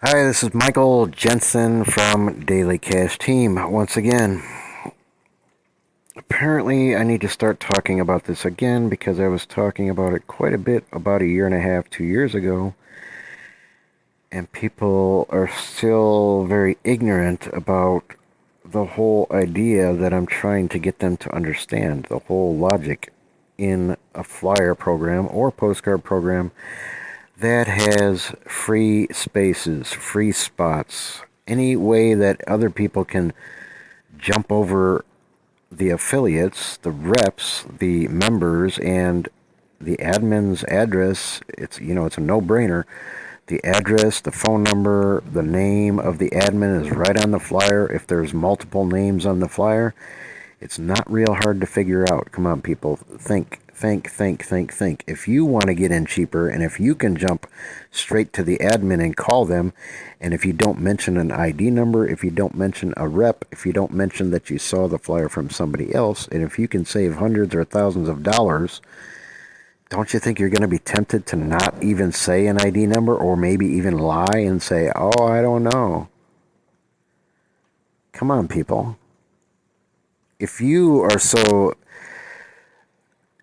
Hi, this is Michael Jensen from Daily Cash Team. Once again, apparently I need to start talking about this again because I was talking about it quite a bit about a year and a half, 2 years ago, and people are still very ignorant about the whole idea that I'm trying to get them to understand, the whole logic in a flyer program or postcard program that has free spaces, free spots, any way that other people can jump over the affiliates, the reps, the members, and the admin's address. It's a no-brainer. The address, the phone number, the name of the admin is right on the flyer. If there's multiple names on the flyer, it's not real hard to figure out. Come on, people. Think. If you want to get in cheaper and if you can jump straight to the admin and call them, and if you don't mention an ID number, if you don't mention a rep, if you don't mention that you saw the flyer from somebody else, and if you can save hundreds or thousands of dollars, don't you think you're going to be tempted to not even say an ID number or maybe even lie and say, oh, I don't know? Come on, people. If you are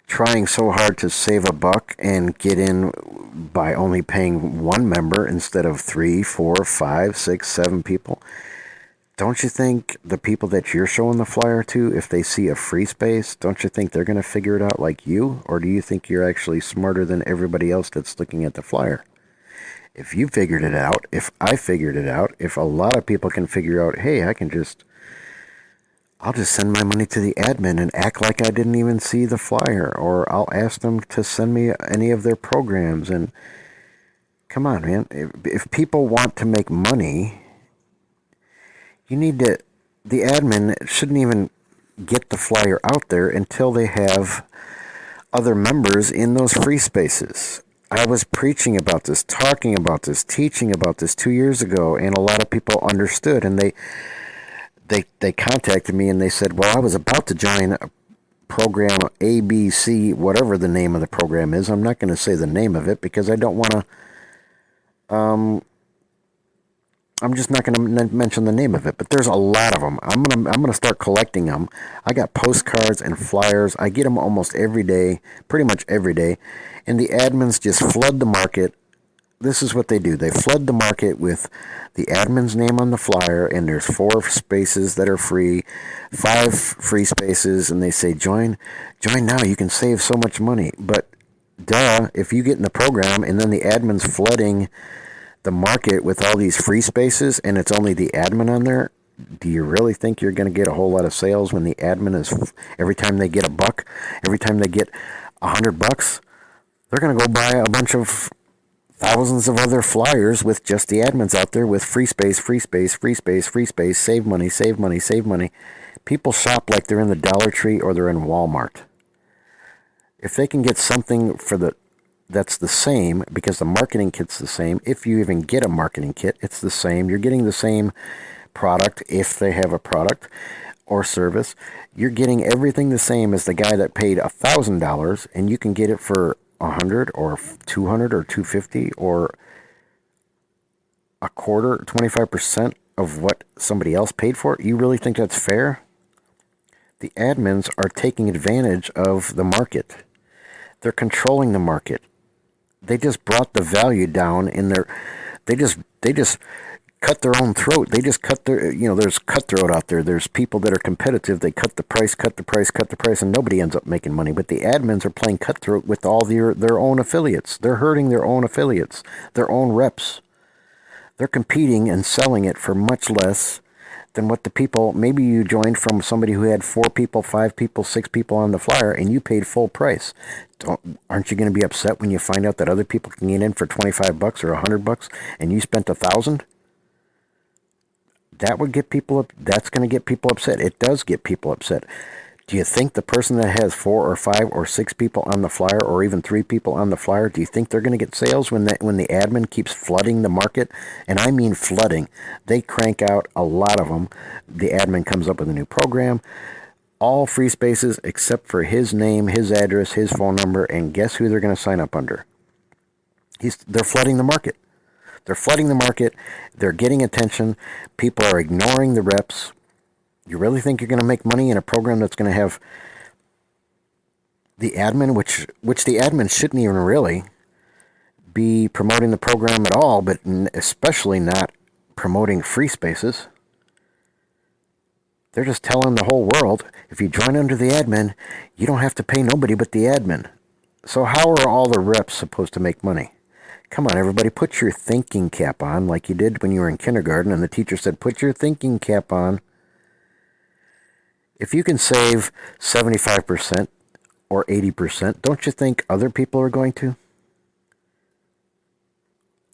trying so hard to save a buck and get in by only paying one member instead of 3, 4, 5, 6, 7 people, don't you think the people that you're showing the flyer to, if they see a free space, don't you think they're going to figure it out like you? Or do you think you're actually smarter than everybody else that's looking at the flyer? If you figured it out, if I figured it out, if a lot of people can figure out, hey, I'll just send my money to the admin and act like I didn't even see the flyer, or I'll ask them to send me any of their programs. And come on, man, if people want to make money, you need to. The admin shouldn't even get the flyer out there until they have other members in those free spaces. I was preaching about this, talking about this, teaching about this 2 years ago, and a lot of people understood, and they contacted me and they said, well, I was about to join a program ABC, whatever the name of the program is. I'm not going to say the name of it because I don't want to. I'm just not going to mention the name of it, but there's a lot of them. I'm gonna start collecting them. I got postcards and flyers. I get them almost every day, pretty much every day, and the admins just flood the market. This is what they do. They flood the market with the admin's name on the flyer, and there's 4 spaces that are free, 5 free spaces, and they say join now. You can save so much money. But duh, if you get in the program and then the admin's flooding the market with all these free spaces and it's only the admin on there, do you really think you're going to get a whole lot of sales when the admin is, every time they get a buck, every time they get $100, they're going to go buy a bunch of thousands of other flyers with just the admins out there with free space, free space, free space, free space, save money, save money, save money. People shop like they're in the Dollar Tree or they're in Walmart. If they can get something that's the same, because the marketing kit's the same. If you even get a marketing kit, it's the same. You're getting the same product if they have a product or service. You're getting everything the same as the guy that paid $1,000, and you can get it for 100 or 200 or 250 or a quarter, 25% of what somebody else paid for it. You really think that's fair? The admins are taking advantage of the market. They're controlling the market. They just brought the value down in their. They just cut their own throat. They just cut their. There's cutthroat out there. There's people that are competitive. They cut the price, and nobody ends up making money. But the admins are playing cutthroat with all their own affiliates. They're hurting their own affiliates, their own reps. They're competing and selling it for much less than what the people. Maybe you joined from somebody who had 4 people, 5 people, 6 people on the flyer, and you paid full price. Aren't you going to be upset when you find out that other people can get in for $25 or $100 and you spent $1,000? That's going to get people upset. It does get people upset. Do you think the person that has 4 or 5 or 6 people on the flyer, or even 3 people on the flyer, do you think they're going to get sales when the admin keeps flooding the market? And I mean flooding. They crank out a lot of them. The admin comes up with a new program. All free spaces except for his name, his address, his phone number, and guess who they're going to sign up under? They're flooding the market. They're flooding the market. They're getting attention. People are ignoring the reps. You really think you're going to make money in a program that's going to have the admin, which the admin shouldn't even really be promoting the program at all, but especially not promoting free spaces? They're just telling the whole world, if you join under the admin, you don't have to pay nobody but the admin. So how are all the reps supposed to make money? Come on, everybody, put your thinking cap on like you did when you were in kindergarten and the teacher said, put your thinking cap on. If you can save 75% or 80%, don't you think other people are going to?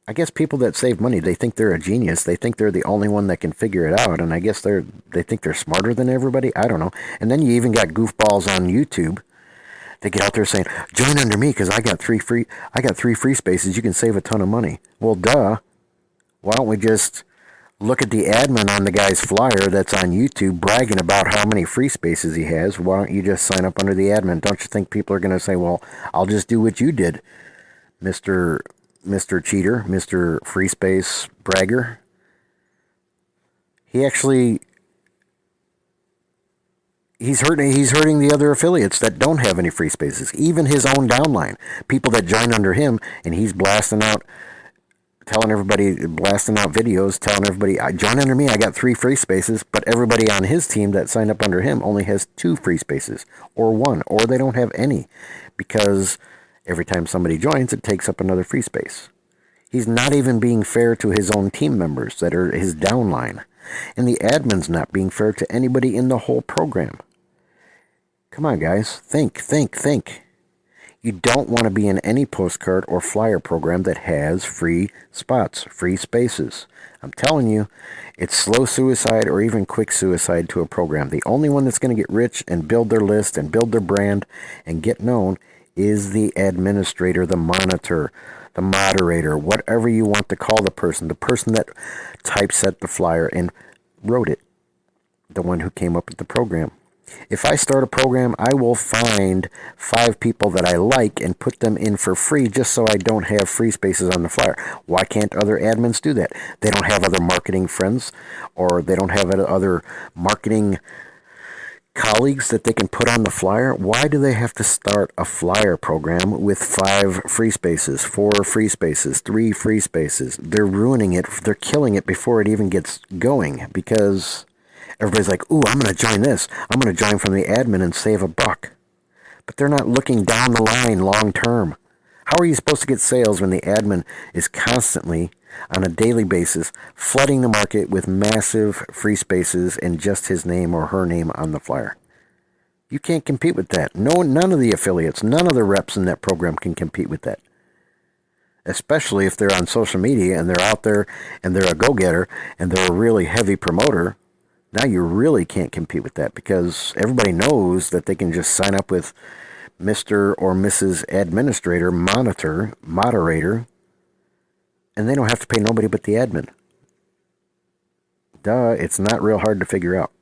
I guess people that save money, they think they're a genius. They think they're the only one that can figure it out, and I guess they think they're smarter than everybody. I don't know. And then you even got goofballs on YouTube. They get out there saying, "Join under me because I got three free spaces. You can save a ton of money." Well, duh. Why don't we just look at the admin on the guy's flyer that's on YouTube bragging about how many free spaces he has? Why don't you just sign up under the admin? Don't you think people are going to say, "Well, I'll just do what you did, Mr. Cheater, Mr. Free Space Bragger"? He's hurting the other affiliates that don't have any free spaces, even his own downline, people that join under him, and he's blasting out videos, telling everybody, "I join under me, I got 3 free spaces," but everybody on his team that signed up under him only has 2 free spaces, or 1, or they don't have any, because every time somebody joins, it takes up another free space. He's not even being fair to his own team members that are his downline. And the admin's not being fair to anybody in the whole program. Come on, guys. Think. You don't want to be in any postcard or flyer program that has free spots, free spaces. I'm telling you, it's slow suicide or even quick suicide to a program. The only one that's going to get rich and build their list and build their brand and get known is the administrator, the monitor, the moderator, whatever you want to call the person that typeset the flyer and wrote it, the one who came up with the program. If I start a program, I will find 5 people that I like and put them in for free just so I don't have free spaces on the flyer. Why can't other admins do that? They don't have other marketing friends, or they don't have other marketing colleagues that they can put on the flyer. Why do they have to start a flyer program with 5 free spaces, 4 free spaces, 3 free spaces? They're ruining it. They're killing it before it even gets going, because everybody's like, "Ooh, I'm going to join this. I'm going to join from the admin and save $1." But they're not looking down the line long term. How are you supposed to get sales when the admin is constantly, on a daily basis, flooding the market with massive free spaces and just his name or her name on the flyer? You can't compete with that. None of the affiliates, none of the reps in that program can compete with that. Especially if they're on social media and they're out there and they're a go-getter and they're a really heavy promoter. Now you really can't compete with that, because everybody knows that they can just sign up with Mr. or Mrs. Administrator, moderator, and they don't have to pay nobody but the admin. Duh, it's not real hard to figure out.